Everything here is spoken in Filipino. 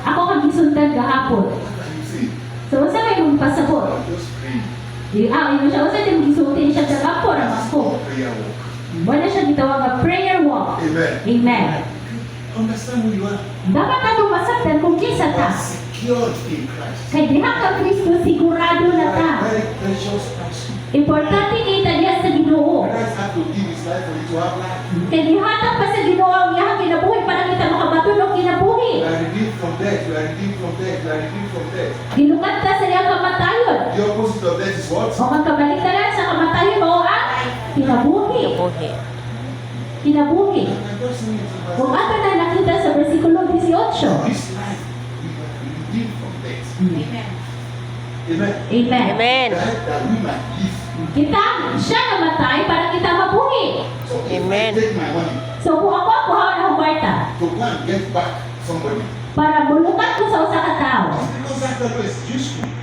Ako kang gisundan gahapon. So, sa may mong pasabot. Yun siya, usa din gisulti siya sa gahapon ang ako. Wala siya gitawag nga prayer walk. Amen. Amen. Understand who you are. Dapat nato masabtan kung kinsa You ta. are secured in Christ. Kay diha ka Kristo sigurado You na are ta. a very precious person. Importante kita diya sa Ginoo. Christ had to give his life for you to have life. Kay dihatag pa sa Ginoo ang iyang kinabuhi para kita makabatulog kinabuhi. You are redeemed from death. You are redeemed from death. You are redeemed from death. Gilukat ta sa iyang kamatayon. The opposite of death is what? O ang kabaliktaran sa kamatayon mo ang kinabuhi. Kabuhi. Kinabuhi. And I'm just saying it to Kung myself. ato na nakita sa versikulo 18. This life, we are redeemed from death. Amen. Amen. Amen. Amen. That we might live. Kita, siya namatay para kita mabuhi. So if Amen. I take my money So kung ako kuha ng kwarta to go and get back somebody, para bulukat ko sa usa ka tao, it's because that fellow is useful.